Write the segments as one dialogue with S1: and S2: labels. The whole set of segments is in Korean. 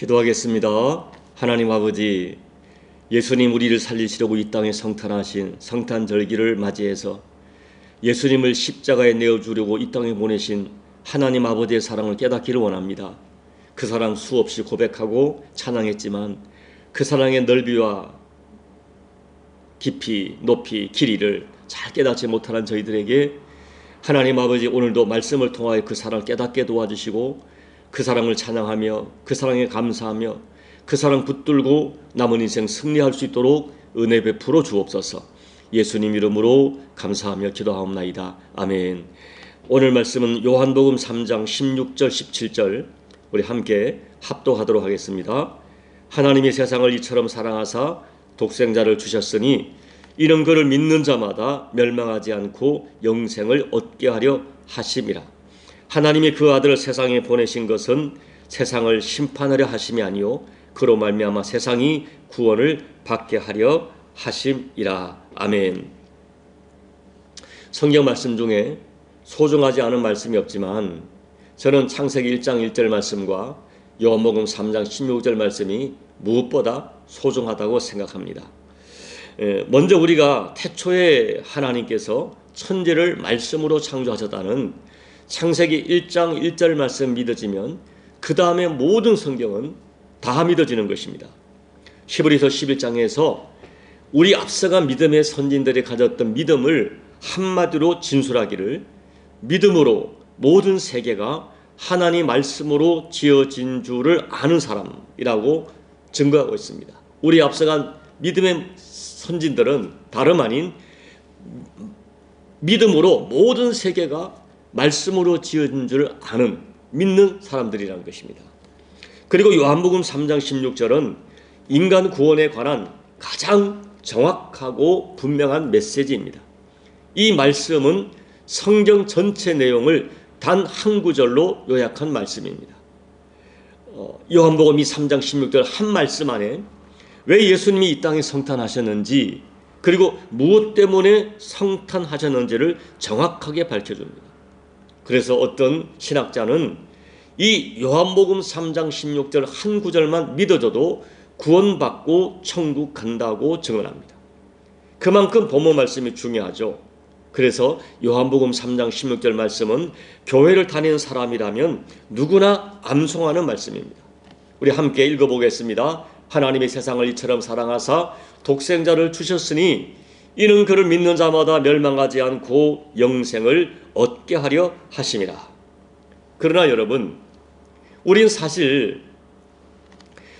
S1: 기도하겠습니다. 하나님 아버지, 예수님 우리를 살리시려고 이 땅에 성탄하신 성탄절기를 맞이해서 예수님을 십자가에 내어주려고 이 땅에 보내신 하나님 아버지의 사랑을 깨닫기를 원합니다. 그 사랑 수없이 고백하고 찬양했지만 그 사랑의 넓이와 깊이, 높이, 길이를 잘 깨닫지 못하는 저희들에게 하나님 아버지, 오늘도 말씀을 통하여 그 사랑을 깨닫게 도와주시고 그 사랑을 찬양하며 그 사랑에 감사하며 그 사랑 붙들고 남은 인생 승리할 수 있도록 은혜 베풀어 주옵소서. 예수님 이름으로 감사하며 기도하옵나이다. 아멘. 오늘 말씀은 요한복음 3장 16절 17절 우리 함께 합독하도록 하겠습니다. 하나님이 세상을 이처럼 사랑하사 독생자를 주셨으니 이는 그를 믿는 자마다 멸망하지 않고 영생을 얻게 하려 하심이라. 하나님이 그 아들을 세상에 보내신 것은 세상을 심판하려 하심이 아니요 그로 말미암아 세상이 구원을 받게 하려 하심이라. 아멘. 성경 말씀 중에 소중하지 않은 말씀이 없지만 저는 창세기 1장 1절 말씀과 요한복음 3장 16절 말씀이 무엇보다 소중하다고 생각합니다. 먼저 우리가 태초에 하나님께서 천지를 말씀으로 창조하셨다는 창세기 1장 1절 말씀 믿어지면 그 다음에 모든 성경은 다 믿어지는 것입니다. 히브리서 11장에서 우리 앞서간 믿음의 선진들이 가졌던 믿음을 한마디로 진술하기를 믿음으로 모든 세계가 하나님 말씀으로 지어진 줄을 아는 사람이라고 증거하고 있습니다. 우리 앞서간 믿음의 선진들은 다름 아닌 믿음으로 모든 세계가 말씀으로 지어진 줄 아는 믿는 사람들이라는 것입니다. 그리고 요한복음 3장 16절은 인간 구원에 관한 가장 정확하고 분명한 메시지입니다. 이 말씀은 성경 전체 내용을 단 한 구절로 요약한 말씀입니다. 요한복음 3장 16절 한 말씀 안에 왜 예수님이 이 땅에 성탄하셨는지 그리고 무엇 때문에 성탄하셨는지를 정확하게 밝혀줍니다. 그래서 어떤 신학자는 이 요한복음 3장 16절 한 구절만 믿어줘도 구원받고 천국 간다고 증언합니다. 그만큼 본문 말씀이 중요하죠. 그래서 요한복음 3장 16절 말씀은 교회를 다니는 사람이라면 누구나 암송하는 말씀입니다. 우리 함께 읽어보겠습니다. 하나님이 세상을 이처럼 사랑하사 독생자를 주셨으니 이는 그를 믿는 자마다 멸망하지 않고 영생을 얻게 하려 하심이라. 그러나 여러분, 우린 사실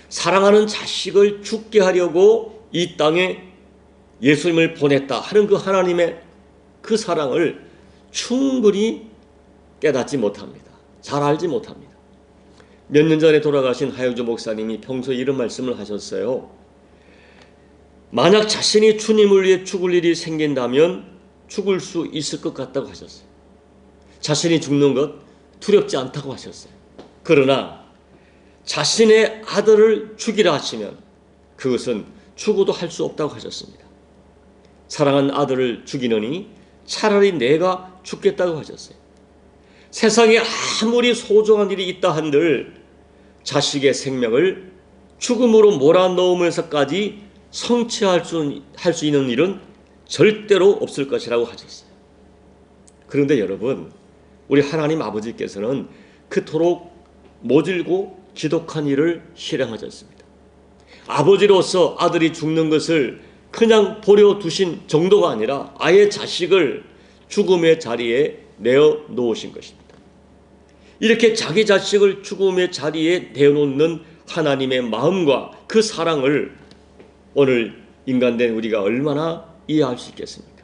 S1: 사랑하는 자식을 죽게 하려고 이 땅에 예수님을 보냈다 하는 그 하나님의 그 사랑을 충분히 깨닫지 못합니다. 잘 알지 못합니다. 몇 년 전에 돌아가신 하영주 목사님이 평소에 이런 말씀을 하셨어요. 만약 자신이 주님을 위해 죽을 일이 생긴다면 죽을 수 있을 것 같다고 하셨어요. 자신이 죽는 것 두렵지 않다고 하셨어요. 그러나 자신의 아들을 죽이라 하시면 그것은 죽어도 할 수 없다고 하셨습니다. 사랑하는 아들을 죽이느니 차라리 내가 죽겠다고 하셨어요. 세상에 아무리 소중한 일이 있다 한들 자식의 생명을 죽음으로 몰아넣으면서까지 성취할 수 있는 일은 절대로 없을 것이라고 하셨어요. 그런데 여러분, 우리 하나님 아버지께서는 그토록 모질고 지독한 일을 실행하셨습니다. 아버지로서 아들이 죽는 것을 그냥 버려두신 정도가 아니라 아예 자식을 죽음의 자리에 내어놓으신 것입니다. 이렇게 자기 자식을 죽음의 자리에 내어놓는 하나님의 마음과 그 사랑을 오늘 인간된 우리가 얼마나 이해할 수 있겠습니까?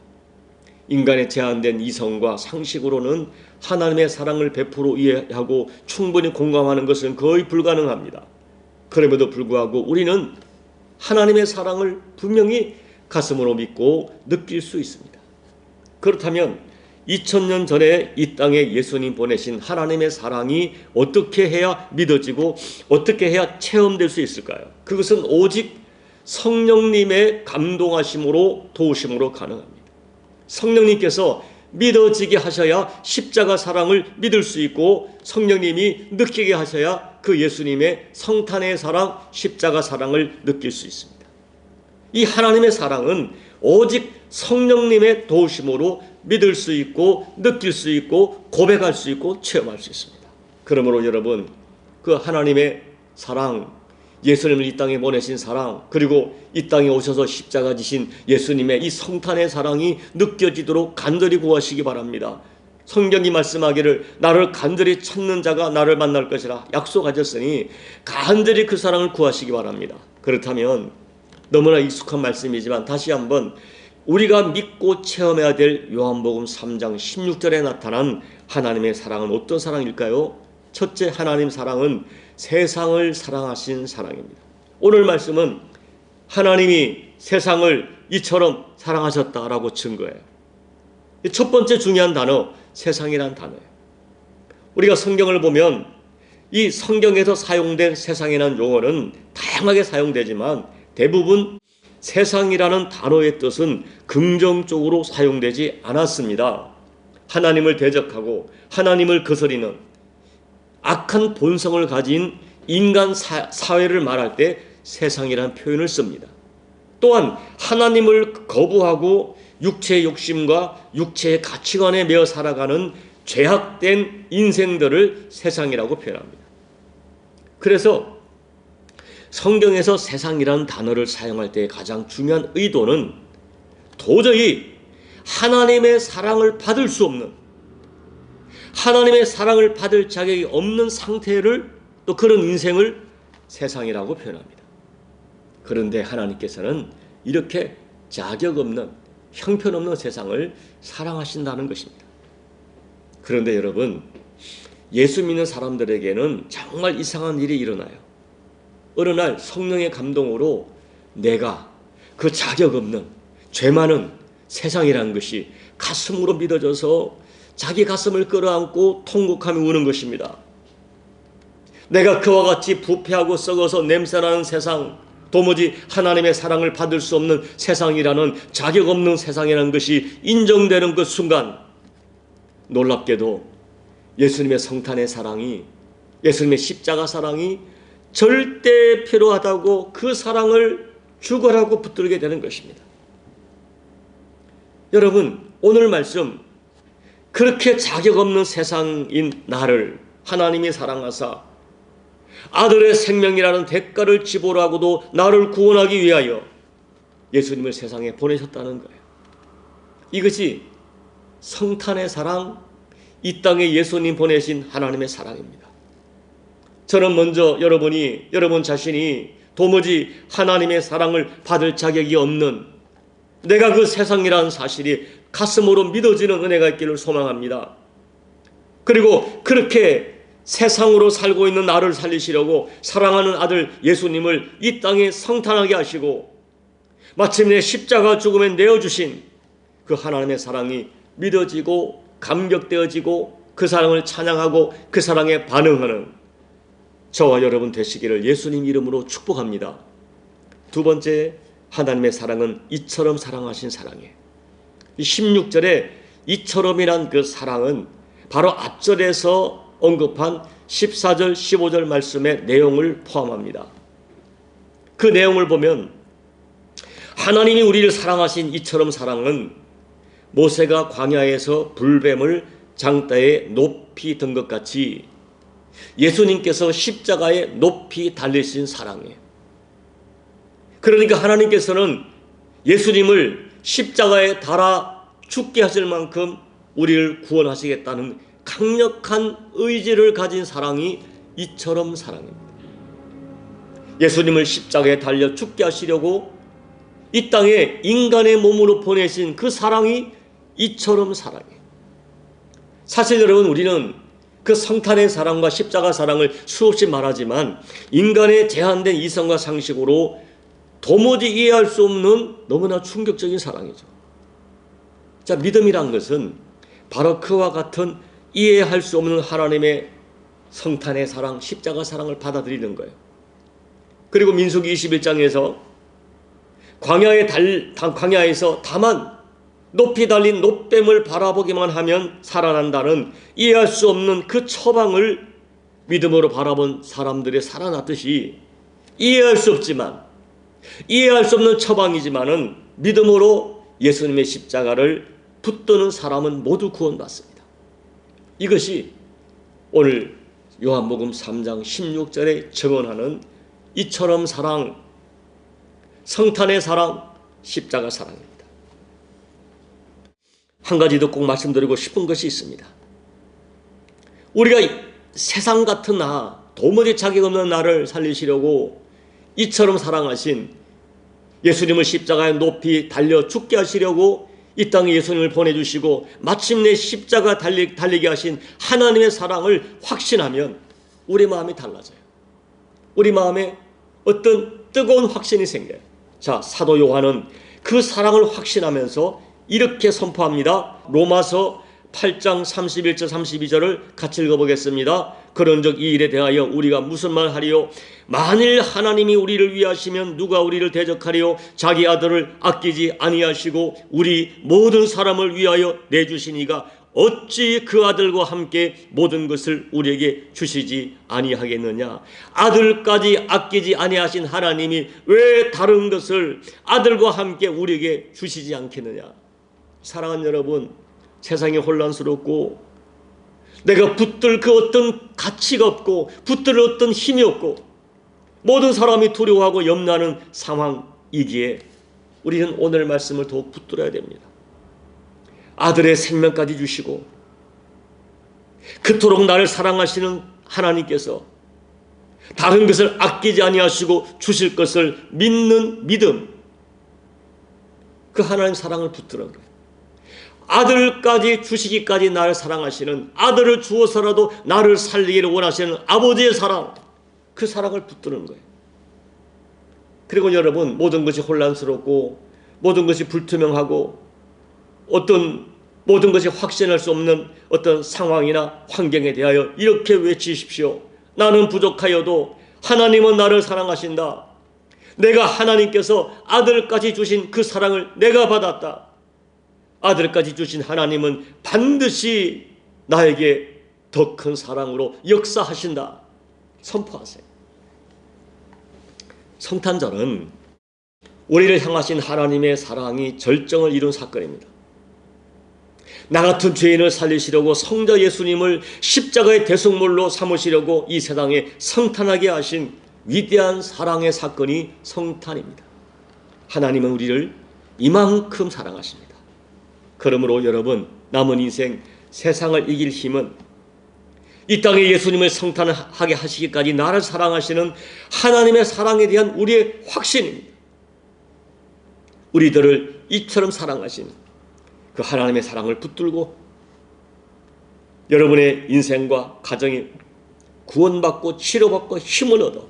S1: 인간의 제한된 이성과 상식으로는 하나님의 사랑을 100% 이해하고 충분히 공감하는 것은 거의 불가능합니다. 그럼에도 불구하고 우리는 하나님의 사랑을 분명히 가슴으로 믿고 느낄 수 있습니다. 그렇다면 2000년 전에 이 땅에 예수님 보내신 하나님의 사랑이 어떻게 해야 믿어지고 어떻게 해야 체험될 수 있을까요? 그것은 오직 성령님의 감동하심으로 도우심으로 가능합니다. 성령님께서 믿어지게 하셔야 십자가 사랑을 믿을 수 있고 성령님이 느끼게 하셔야 그 예수님의 성탄의 사랑, 십자가 사랑을 느낄 수 있습니다. 이 하나님의 사랑은 오직 성령님의 도우심으로 믿을 수 있고 느낄 수 있고 고백할 수 있고 체험할 수 있습니다. 그러므로 여러분, 그 하나님의 사랑, 예수님을 이 땅에 보내신 사랑, 그리고 이 땅에 오셔서 십자가 지신 예수님의 이 성탄의 사랑이 느껴지도록 간절히 구하시기 바랍니다. 성경이 말씀하기를 나를 간절히 찾는 자가 나를 만날 것이라 약속하셨으니 간절히 그 사랑을 구하시기 바랍니다. 그렇다면 너무나 익숙한 말씀이지만 다시 한번 우리가 믿고 체험해야 될 요한복음 3장 16절에 나타난 하나님의 사랑은 어떤 사랑일까요? 첫째, 하나님 사랑은 세상을 사랑하신 사랑입니다. 오늘 말씀은 하나님이 세상을 이처럼 사랑하셨다라고 증거해요. 첫 번째 중요한 단어, 세상이란 단어예요. 우리가 성경을 보면 이 성경에서 사용된 세상이라는 용어는 다양하게 사용되지만 대부분 세상이라는 단어의 뜻은 긍정적으로 사용되지 않았습니다. 하나님을 대적하고 하나님을 거스리는 악한 본성을 가진 인간 사회를 말할 때 세상이라는 표현을 씁니다. 또한 하나님을 거부하고 육체의 욕심과 육체의 가치관에 매어 살아가는 죄악된 인생들을 세상이라고 표현합니다. 그래서 성경에서 세상이라는 단어를 사용할 때 가장 중요한 의도는 도저히 하나님의 사랑을 받을 수 없는, 하나님의 사랑을 받을 자격이 없는 상태를, 또 그런 인생을 세상이라고 표현합니다. 그런데 하나님께서는 이렇게 자격 없는, 형편없는 세상을 사랑하신다는 것입니다. 그런데 여러분, 예수 믿는 사람들에게는 정말 이상한 일이 일어나요. 어느 날 성령의 감동으로 내가 그 자격 없는 죄 많은 세상이라는 것이 가슴으로 믿어져서 자기 가슴을 끌어안고 통곡하며 우는 것입니다. 내가 그와 같이 부패하고 썩어서 냄새나는 세상, 도무지 하나님의 사랑을 받을 수 없는 세상이라는 자격 없는 세상이라는 것이 인정되는 그 순간, 놀랍게도 예수님의 성탄의 사랑이, 예수님의 십자가 사랑이 절대 필요하다고 그 사랑을 죽어라고 붙들게 되는 것입니다. 여러분, 오늘 말씀, 그렇게 자격 없는 세상인 나를 하나님이 사랑하사 아들의 생명이라는 대가를 지불 하고도 나를 구원하기 위하여 예수님을 세상에 보내셨다는 거예요. 이것이 성탄의 사랑, 이 땅에 예수님 보내신 하나님의 사랑입니다. 저는 먼저 여러분 자신이 도무지 하나님의 사랑을 받을 자격이 없는, 내가 그 세상이라는 사실이 가슴으로 믿어지는 은혜가 있기를 소망합니다. 그리고 그렇게 세상으로 살고 있는 나를 살리시려고 사랑하는 아들 예수님을 이 땅에 성탄하게 하시고 마침내 십자가 죽음에 내어주신 그 하나님의 사랑이 믿어지고 감격되어지고 그 사랑을 찬양하고 그 사랑에 반응하는 저와 여러분 되시기를 예수님 이름으로 축복합니다. 두 번째, 하나님의 사랑은 이처럼 사랑하신 사랑이에요. 16절에 이처럼이란 그 사랑은 바로 앞절에서 언급한 14절, 15절 말씀의 내용을 포함합니다. 그 내용을 보면 하나님이 우리를 사랑하신 이처럼 사랑은 모세가 광야에서 불뱀을 장대에 높이 든 것 같이 예수님께서 십자가에 높이 달리신 사랑이에요. 그러니까 하나님께서는 예수님을 십자가에 달아 죽게 하실 만큼 우리를 구원하시겠다는 강력한 의지를 가진 사랑이 이처럼 사랑입니다. 예수님을 십자가에 달려 죽게 하시려고 이 땅에 인간의 몸으로 보내신 그 사랑이 이처럼 사랑이에요. 사실 여러분, 우리는 그 성탄의 사랑과 십자가 사랑을 수없이 말하지만 인간의 제한된 이성과 상식으로 도무지 이해할 수 없는 너무나 충격적인 사랑이죠. 자, 믿음이란 것은 바로 그와 같은 이해할 수 없는 하나님의 성탄의 사랑, 십자가 사랑을 받아들이는 거예요. 그리고 민수기 21장에서 광야에서 다만 높이 달린 놋뱀을 바라보기만 하면 살아난다는 이해할 수 없는 그 처방을 믿음으로 바라본 사람들의 살아났듯이 이해할 수 없지만, 이해할 수 없는 처방이지만은 믿음으로 예수님의 십자가를 붙드는 사람은 모두 구원받습니다. 이것이 오늘 요한복음 3장 16절에 증언하는 이처럼 사랑, 성탄의 사랑, 십자가 사랑입니다. 한 가지 더 꼭 말씀드리고 싶은 것이 있습니다. 우리가 세상 같은 나, 도무지 자격 없는 나를 살리시려고 이처럼 사랑하신 예수님을 십자가에 높이 달려 죽게 하시려고 이 땅에 예수님을 보내주시고 마침내 십자가 달리게 하신 하나님의 사랑을 확신하면 우리 마음이 달라져요. 우리 마음에 어떤 뜨거운 확신이 생겨요. 자, 사도 요한은 그 사랑을 확신하면서 이렇게 선포합니다. 로마서 8장 31절 32절을 같이 읽어보겠습니다. 그런즉 이 일에 대하여 우리가 무슨 말 하리요? 만일 하나님이 우리를 위하시면 누가 우리를 대적하리요? 자기 아들을 아끼지 아니하시고 우리 모든 사람을 위하여 내주시니가 어찌 그 아들과 함께 모든 것을 우리에게 주시지 아니하겠느냐? 아들까지 아끼지 아니하신 하나님이 왜 다른 것을 아들과 함께 우리에게 주시지 않겠느냐? 사랑하는 여러분, 세상이 혼란스럽고 내가 붙들 그 어떤 가치가 없고 붙들 어떤 힘이 없고 모든 사람이 두려워하고 염려하는 상황이기에 우리는 오늘 말씀을 더욱 붙들어야 됩니다. 아들의 생명까지 주시고 그토록 나를 사랑하시는 하나님께서 다른 것을 아끼지 아니하시고 주실 것을 믿는 믿음, 그 하나님 사랑을 붙드는 거예요. 아들까지 주시기까지 나를 사랑하시는, 아들을 주어서라도 나를 살리기를 원하시는 아버지의 사랑, 그 사랑을 붙드는 거예요. 그리고 여러분, 모든 것이 혼란스럽고 모든 것이 불투명하고 모든 것이 확신할 수 없는 어떤 상황이나 환경에 대하여 이렇게 외치십시오. 나는 부족하여도 하나님은 나를 사랑하신다. 내가 하나님께서 아들까지 주신 그 사랑을 내가 받았다. 아들까지 주신 하나님은 반드시 나에게 더 큰 사랑으로 역사하신다. 선포하세요. 성탄절은 우리를 향하신 하나님의 사랑이 절정을 이룬 사건입니다. 나 같은 죄인을 살리시려고 성자 예수님을 십자가의 대속물로 삼으시려고 이 세상에 성탄하게 하신 위대한 사랑의 사건이 성탄입니다. 하나님은 우리를 이만큼 사랑하십니다. 그러므로 여러분, 남은 인생 세상을 이길 힘은 이 땅에 예수님을 성탄하게 하시기까지 나를 사랑하시는 하나님의 사랑에 대한 우리의 확신입니다. 우리들을 이처럼 사랑하신 그 하나님의 사랑을 붙들고 여러분의 인생과 가정이 구원받고 치료받고 힘을 얻어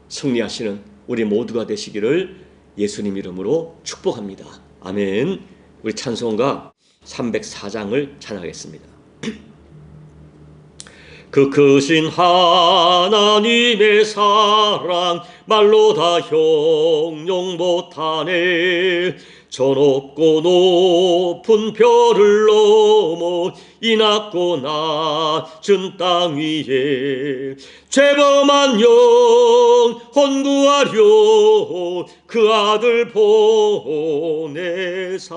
S1: 승리하시는 우리 모두가 되시기를 예수님 이름으로 축복합니다. 아멘. 우리 찬송가 304장을 찬양하겠습니다. 그 크신 하나님의 사랑 말로 다 형용 못하네. 저 높고 높은 별을 넘어 이 낮고 낮은 땅 위에 죄범한 영혼 구하려 그 아들 보내사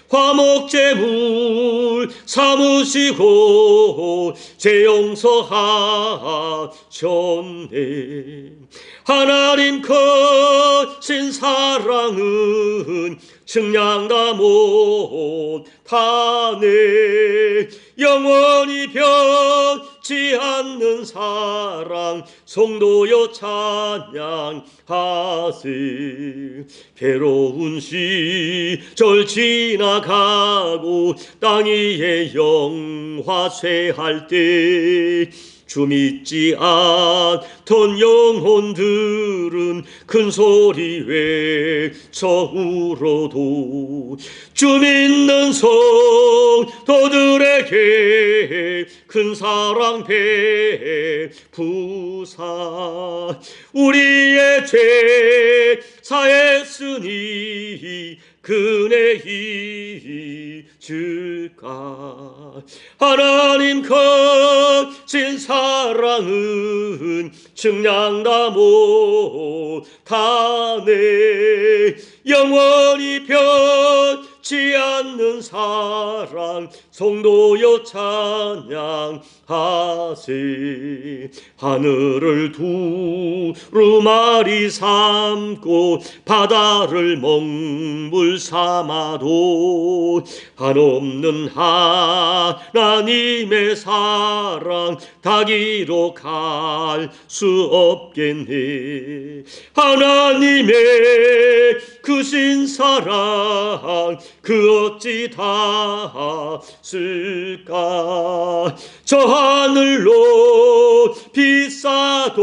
S1: 화목제물 삼으시고 죄 용서하셨네. 하나님 크신 사랑은 측량 못하네. 영원히 변치 않는 사랑 성도여 찬양하세. 괴로운 시절 지나가고 땅 위에 영화 쇠할 때 주 믿지 않던 영혼들은 큰 소리 외쳐 울어도 주 믿는 성도들에게 큰 사랑 베푸사. 우리의 죄 사했으니 그네 잊을까. 하나님 크신 사랑 측량다 못하네. 영원히 변치 않는 사랑 성도여 찬양하세. 하늘을 두루마리 삼고 바다를 먹물 삼아도 한없는 하나님의 사랑 다 기록할 수 없겠네. 하나님의 크신 사랑 그 어찌 닿았을까. 저 하늘로 비싸도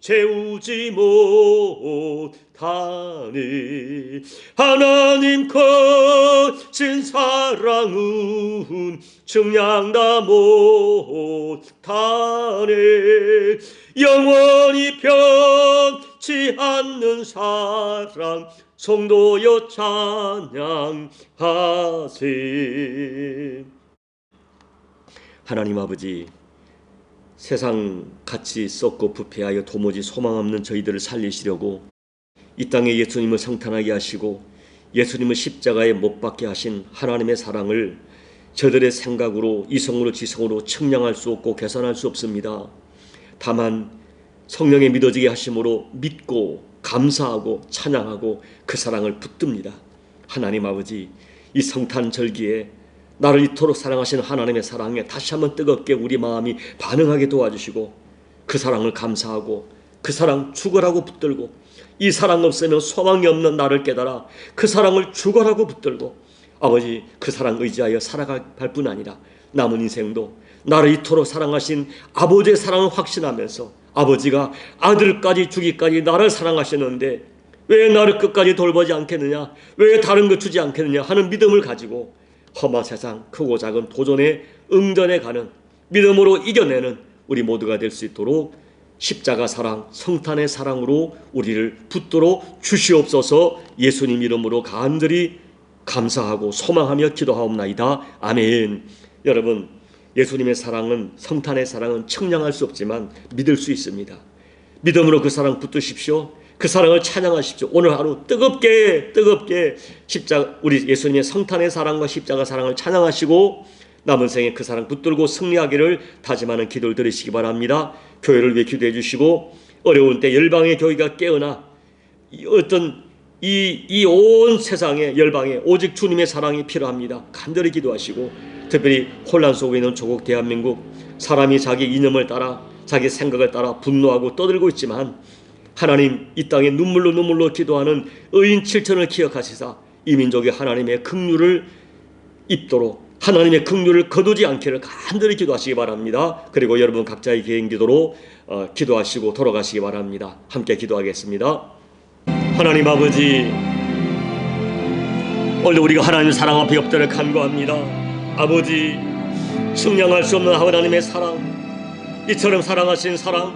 S1: 채우지 못하니 하나님 거친 사랑은 측량 다 못하네. 영원히 변치 않는 사랑 성도여 찬양하세. 하나님 아버지, 세상 같이 썩고 부패하여 도무지 소망 없는 저희들을 살리시려고 이 땅에 예수님을 성탄하게 하시고 예수님을 십자가에 못 박게 하신 하나님의 사랑을 저들의 생각으로 이성으로 지성으로 측량할 수 없고 계산할 수 없습니다. 다만 성령의 믿어지게 하심으로 믿고 감사하고 찬양하고 그 사랑을 붙듭니다. 하나님 아버지, 이 성탄절기에 나를 이토록 사랑하시는 하나님의 사랑에 다시 한번 뜨겁게 우리 마음이 반응하게 도와주시고 그 사랑을 감사하고 그 사랑 죽어라고 붙들고 이 사랑 없으면 소망이 없는 나를 깨달아 그 사랑을 죽어라고 붙들고 아버지 그 사랑 의지하여 살아갈 뿐 아니라 남은 인생도 나를 이토록 사랑하신 아버지의 사랑을 확신하면서 아버지가 아들까지 주기까지 나를 사랑하셨는데 왜 나를 끝까지 돌보지 않겠느냐, 왜 다른 것 주지 않겠느냐 하는 믿음을 가지고 험한 세상 크고 작은 도전에 응전해 가는 믿음으로 이겨내는 우리 모두가 될 수 있도록 십자가 사랑, 성탄의 사랑으로 우리를 붙들어 주시옵소서. 예수님 이름으로 간절히 감사하고 소망하며 기도하옵나이다. 아멘. 여러분, 예수님의 사랑은, 성탄의 사랑은 측량할 수 없지만 믿을 수 있습니다. 믿음으로 그 사랑 붙드십시오. 그 사랑을 찬양하십시오. 오늘 하루 뜨겁게 우리 예수님의 성탄의 사랑과 십자가 사랑을 찬양하시고 남은 생에 그 사랑 붙들고 승리하기를 다짐하는 기도를 드리시기 바랍니다. 교회를 위해 기도해 주시고 어려운 때 열방의 교회가 깨어나 어떤 이 온 세상의 열방에 오직 주님의 사랑이 필요합니다. 간절히 기도하시고 특별히 혼란 속에 있는 조국 대한민국, 사람이 자기 이념을 따라 자기 생각을 따라 분노하고 떠들고 있지만 하나님 이 땅에 눈물로 기도하는 의인 7천을 기억하시사 이 민족이 하나님의 긍휼을 입도록 하나님의 긍휼을 거두지 않기를 간절히 기도하시기 바랍니다. 그리고 여러분 각자의 개인 기도로 기도하시고 돌아가시기 바랍니다. 함께 기도하겠습니다. 하나님 아버지, 오늘 우리가 하나님의 사랑 앞에 엎드려 간구합니다. 아버지, 측량할 수 없는 하나님의 사랑, 이처럼 사랑하신 사랑,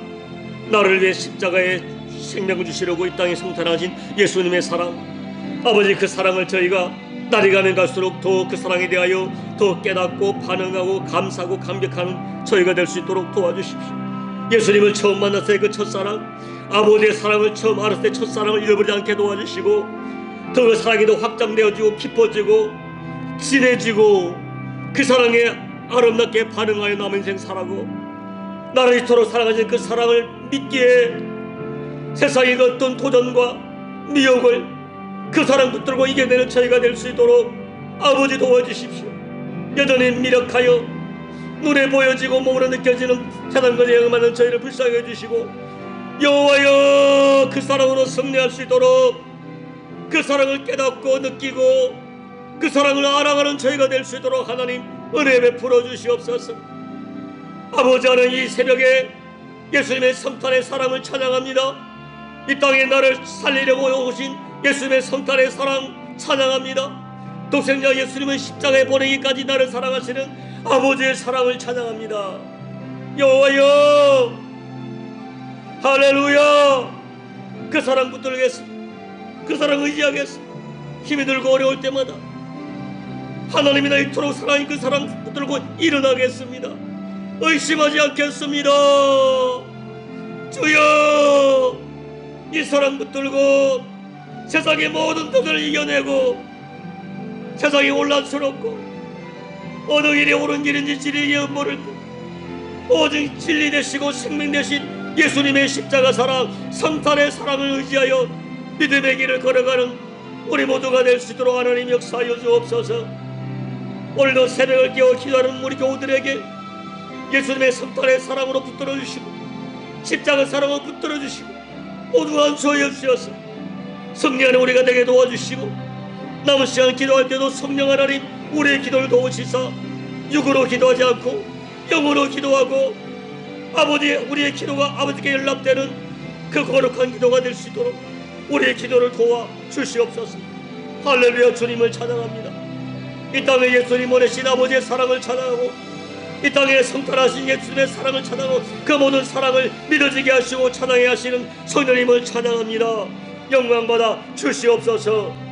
S1: 나를 위해 십자가에 생명을 주시려고 이 땅에 성탄하신 예수님의 사랑, 아버지 그 사랑을 저희가 날이 가면 갈수록 더 그 사랑에 대하여 더 깨닫고 반응하고 감사하고 감격하는 저희가 될 수 있도록 도와주십시오. 예수님을 처음 만났을 때 그 첫사랑, 아버지의 사랑을 처음 알았을 때 첫사랑을 잃어버리지 않게 도와주시고 더 사랑이 더 확장되어지고 깊어지고 진해지고 그 사랑에 아름답게 반응하여 남은 인생 살아고 나를 이토록 사랑하신 그 사랑을 믿기에 세상의 어떤 도전과 미혹을 그 사랑 붙들고 이겨내는 저희가 될 수 있도록 아버지 도와주십시오. 여전히 미력하여 눈에 보여지고 몸으로 느껴지는 세상과 대응하는 저희를 불쌍히 해주시고 여호와여 그 사랑으로 승리할 수 있도록 그 사랑을 깨닫고 느끼고 그 사랑을 알아가는 저희가 될 수 있도록 하나님 은혜 베풀어 주시옵소서. 아버지 하는 이 새벽에 예수님의 성탄의 사랑을 찬양합니다. 이 땅에 나를 살리려고 오신 예수님의 성탄의 사랑 찬양합니다. 독생자 예수님은 십자가에 보내기까지 나를 사랑하시는 아버지의 사랑을 찬양합니다. 여호와여 할렐루야. 그 사랑 붙들겠습니다. 그 사랑 의지하겠습니다. 힘이 들고 어려울 때마다 하나님이 나 이토록 사랑인 그 사랑 붙들고 일어나겠습니다. 의심하지 않겠습니다. 주여, 이 사랑 붙들고 세상의 모든 것을 이겨내고 세상이 혼란스럽고 어느 길이 옳은 길인지 진리의 모를 오직 진리 되시고 생명 되신 예수님의 십자가 사랑, 성탄의 사랑을 의지하여 믿음의 길을 걸어가는 우리 모두가 될 수 있도록 하나님 역사하여 주옵소서. 오늘도 새벽을 깨워 기도하는 우리 교우들에게 예수님의 성탄의 사랑으로 붙들어 주시고 십자가 사랑으로 붙들어 주시고 모두 안수하여 주셔서 승리하는 우리가 되게 도와주시고 남은 시간 기도할 때도 성령 하나님 우리의 기도를 도우시사 육으로 기도하지 않고 영으로 기도하고 아버지 우리의 기도가 아버지께 연락되는 그 거룩한 기도가 될 수 있도록 우리의 기도를 도와 주시옵소서. 할렐루야. 주님을 찬양합니다. 이 땅에 예수님 보내신 아버지의 사랑을 찬양하고 이 땅에 성탄하신 예수님의 사랑을 찬양하고 그 모든 사랑을 믿어지게 하시고 찬양해 하시는 성령님을 찬양합니다. 영광받아 주시옵소서.